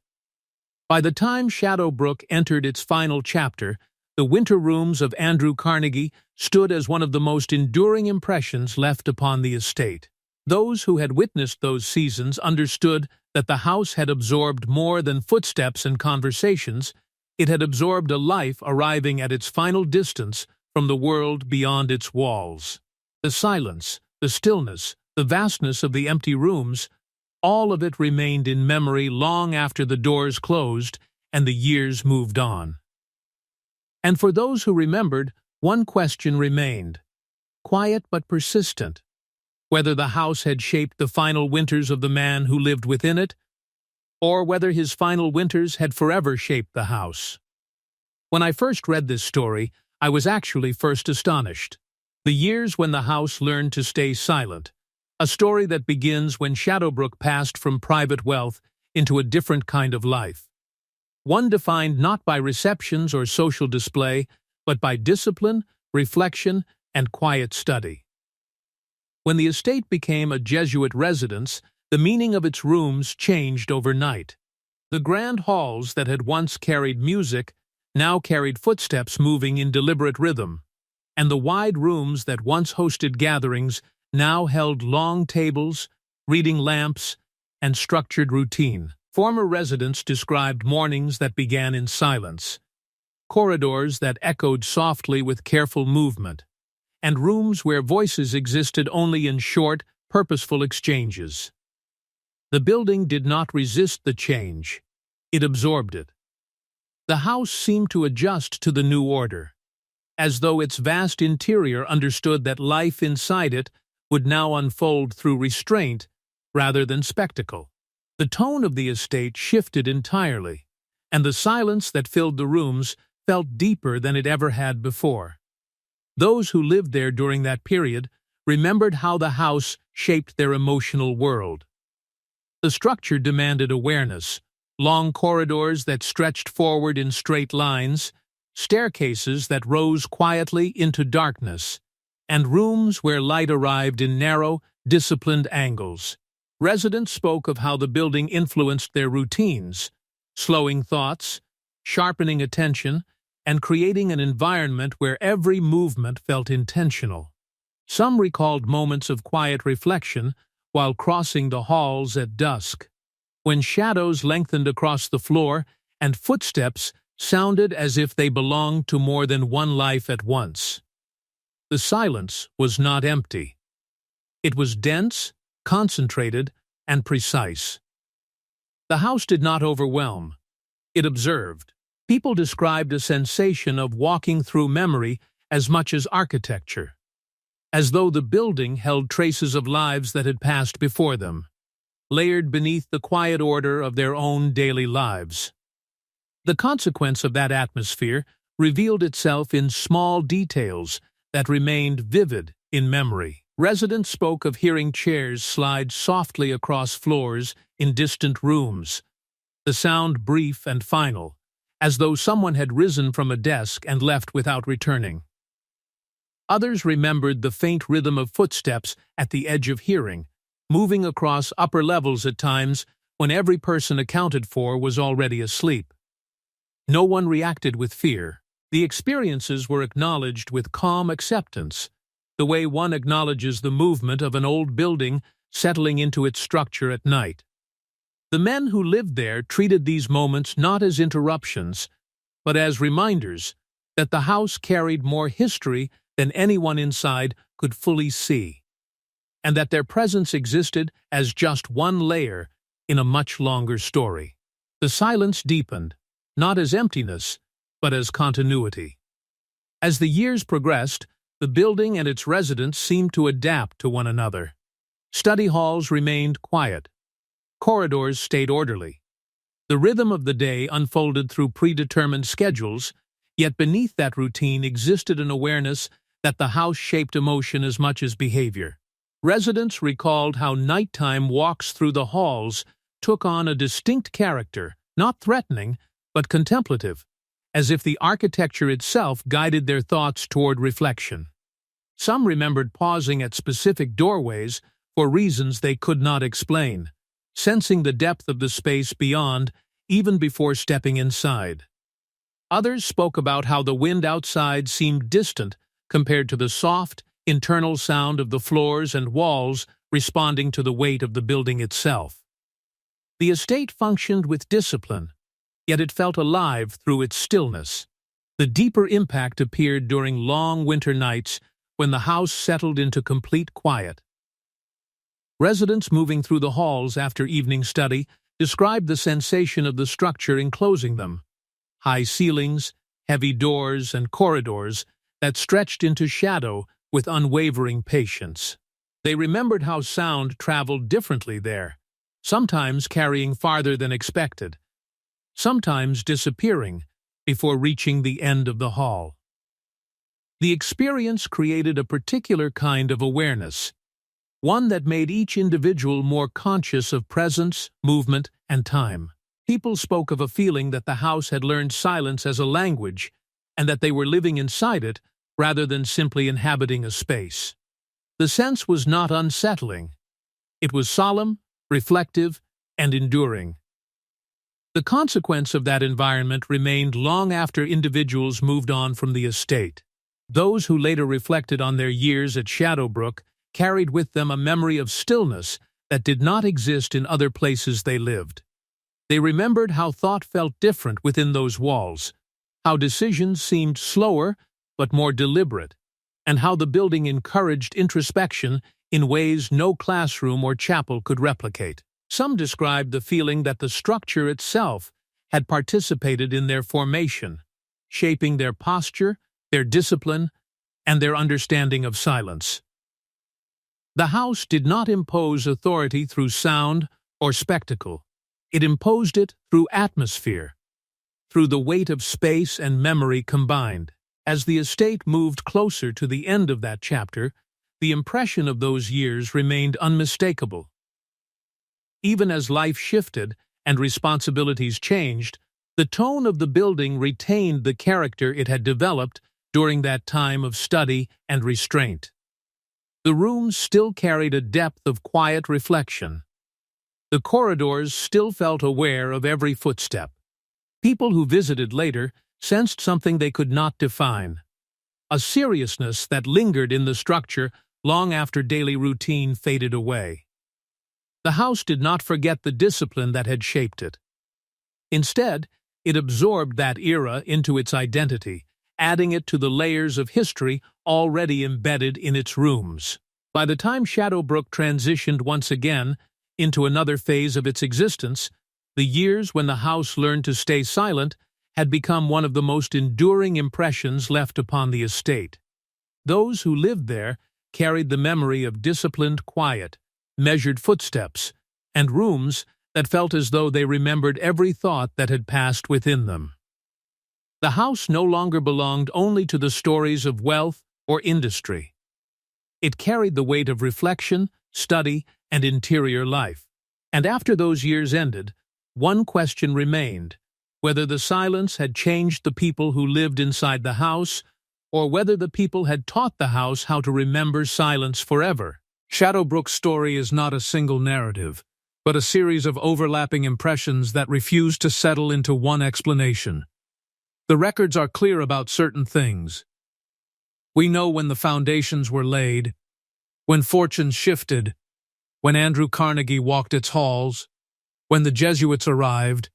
By the time Brook entered its final chapter, the winter rooms of Andrew Carnegie stood as one of the most enduring impressions left upon the estate. Those who had witnessed those seasons understood that the house had absorbed more than footsteps and conversations. It had absorbed a life arriving at its final distance from the world beyond its walls. The silence, the stillness, the vastness of the empty rooms, all of it remained in memory long after the doors closed and the years moved on. And for those who remembered, one question remained, quiet but persistent, whether the house had shaped the final winters of the man who lived within it, or whether his final winters had forever shaped the house. When I first read this story, I was actually first astonished. The years when the house learned to stay silent, a story that begins when Brook passed from private wealth into a different kind of life. One defined not by receptions or social display, but by discipline, reflection, and quiet study. When the estate became a Jesuit residence, the meaning of its rooms changed overnight. The grand halls that had once carried music now carried footsteps moving in deliberate rhythm, and the wide rooms that once hosted gatherings now held long tables, reading lamps, and structured routine. Former residents described mornings that began in silence, corridors that echoed softly with careful movement, and rooms where voices existed only in short, purposeful exchanges. The building did not resist the change. It absorbed it. The house seemed to adjust to the new order, as though its vast interior understood that life inside it would now unfold through restraint rather than spectacle. The tone of the estate shifted entirely, and the silence that filled the rooms felt deeper than it ever had before. Those who lived there during that period remembered how the house shaped their emotional world. The structure demanded awareness, long corridors that stretched forward in straight lines, staircases that rose quietly into darkness, and rooms where light arrived in narrow, disciplined angles. Residents spoke of how the building influenced their routines, slowing thoughts, sharpening attention, and creating an environment where every movement felt intentional. Some recalled moments of quiet reflection while crossing the halls at dusk, when shadows lengthened across the floor and footsteps sounded as if they belonged to more than one life at once. The silence was not empty. It was dense, concentrated, and precise. The house did not overwhelm. It observed. People described a sensation of walking through memory as much as architecture, as though the building held traces of lives that had passed before them, layered beneath the quiet order of their own daily lives. The consequence of that atmosphere revealed itself in small details that remained vivid in memory. Residents spoke of hearing chairs slide softly across floors in distant rooms, the sound brief and final, as though someone had risen from a desk and left without returning. Others remembered the faint rhythm of footsteps at the edge of hearing, moving across upper levels at times when every person accounted for was already asleep. No one reacted with fear. The experiences were acknowledged with calm acceptance, the way one acknowledges the movement of an old building settling into its structure at night. The men who lived there treated these moments not as interruptions, but as reminders that the house carried more history than anyone inside could fully see, and that their presence existed as just one layer in a much longer story. The silence deepened, not as emptiness, but as continuity. As the years progressed, the building and its residents seemed to adapt to one another. Study halls remained quiet. Corridors stayed orderly. The rhythm of the day unfolded through predetermined schedules, yet beneath that routine existed an awareness that the house shaped emotion as much as behavior. Residents recalled how nighttime walks through the halls took on a distinct character, not threatening, but contemplative, as if the architecture itself guided their thoughts toward reflection. Some remembered pausing at specific doorways for reasons they could not explain, sensing the depth of the space beyond even before stepping inside. Others spoke about how the wind outside seemed distant compared to the soft, internal sound of the floors and walls responding to the weight of the building itself. The estate functioned with discipline, yet it felt alive through its stillness. The deeper impact appeared during long winter nights when the house settled into complete quiet. Residents moving through the halls after evening study described the sensation of the structure enclosing them. High ceilings, heavy doors, and corridors that stretched into shadow with unwavering patience. They remembered how sound traveled differently there, sometimes carrying farther than expected, sometimes disappearing before reaching the end of the hall. The experience created a particular kind of awareness, one that made each individual more conscious of presence, movement, and time. People spoke of a feeling that the house had learned silence as a language, and that they were living inside it rather than simply inhabiting a space. The sense was not unsettling. It was solemn, reflective, and enduring. The consequence of that environment remained long after individuals moved on from the estate. Those who later reflected on their years at Brook carried with them a memory of stillness that did not exist in other places they lived. They remembered how thought felt different within those walls, how decisions seemed slower but more deliberate, and how the building encouraged introspection in ways no classroom or chapel could replicate. Some described the feeling that the structure itself had participated in their formation, shaping their posture, their discipline, and their understanding of silence. The house did not impose authority through sound or spectacle. It imposed it through atmosphere, through the weight of space and memory combined. As the estate moved closer to the end of that chapter, the impression of those years remained unmistakable. Even as life shifted and responsibilities changed, the tone of the building retained the character it had developed during that time of study and restraint. The rooms still carried a depth of quiet reflection. The corridors still felt aware of every footstep. People who visited later sensed something they could not define, a seriousness that lingered in the structure long after daily routine faded away. The house did not forget the discipline that had shaped it. Instead, it absorbed that era into its identity, adding it to the layers of history already embedded in its rooms. By the time Brook transitioned once again into another phase of its existence, the years when the house learned to stay silent had become one of the most enduring impressions left upon the estate. Those who lived there carried the memory of disciplined quiet, measured footsteps, and rooms that felt as though they remembered every thought that had passed within them. The house no longer belonged only to the stories of wealth or industry. It carried the weight of reflection, study, and interior life. And after those years ended, one question remained: whether the silence had changed the people who lived inside the house, or whether the people had taught the house how to remember silence forever. Brook's story is not a single narrative, but a series of overlapping impressions that refuse to settle into one explanation. The records are clear about certain things. We know when the foundations were laid, when fortunes shifted, when Andrew Carnegie walked its halls, when the Jesuits arrived,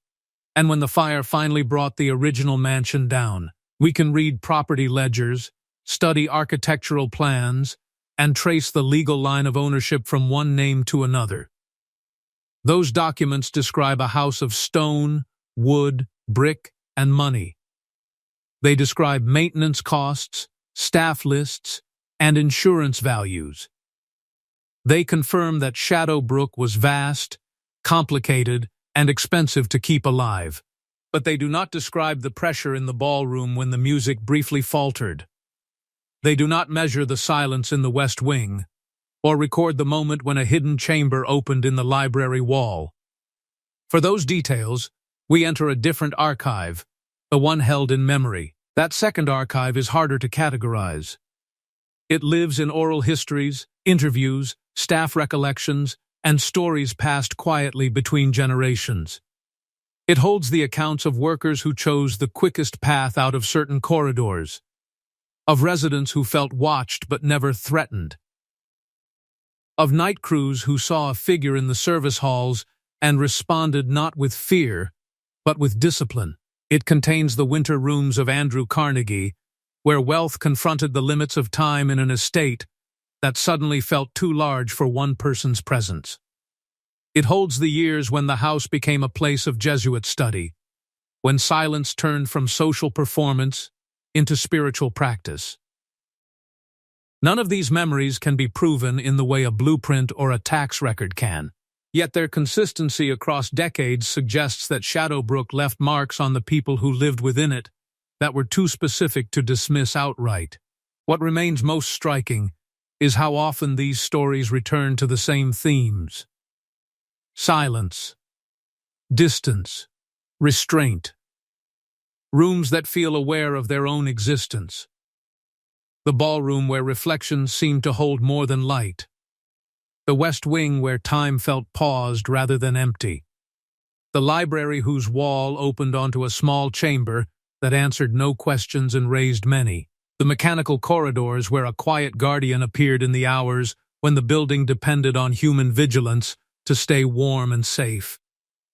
and when the fire finally brought the original mansion down. We can read property ledgers, study architectural plans, and trace the legal line of ownership from one name to another. Those documents describe a house of stone, wood, brick, and money. They describe maintenance costs, staff lists, and insurance values. They confirm that Brook was vast, complicated, and expensive to keep alive. But they do not describe the pressure in the ballroom when the music briefly faltered. They do not measure the silence in the West Wing, or record the moment when a hidden chamber opened in the library wall. For those details, we enter a different archive, the one held in memory. That second archive is harder to categorize. It lives in oral histories, interviews, staff recollections, and stories passed quietly between generations. It holds the accounts of workers who chose the quickest path out of certain corridors, of residents who felt watched but never threatened, of night crews who saw a figure in the service halls and responded not with fear, but with discipline. It contains the winter rooms of Andrew Carnegie, where wealth confronted the limits of time in an estate that suddenly felt too large for one person's presence. It holds the years when the house became a place of Jesuit study, when silence turned from social performance into spiritual practice. None of these memories can be proven in the way a blueprint or a tax record can. Yet their consistency across decades suggests that Brook left marks on the people who lived within it that were too specific to dismiss outright. What remains most striking is how often these stories return to the same themes: silence, distance, restraint. Rooms that feel aware of their own existence. The ballroom where reflections seem to hold more than light. The West Wing where time felt paused rather than empty. The library whose wall opened onto a small chamber that answered no questions and raised many. The mechanical corridors where a quiet guardian appeared in the hours when the building depended on human vigilance to stay warm and safe.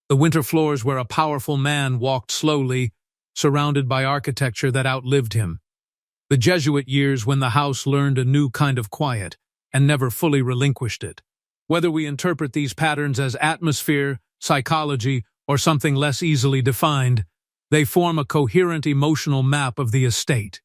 The winter floors where a powerful man walked slowly, surrounded by architecture that outlived him. The Jesuit years when the house learned a new kind of quiet and never fully relinquished it. Whether we interpret these patterns as atmosphere, psychology, or something less easily defined, they form a coherent emotional map of the estate.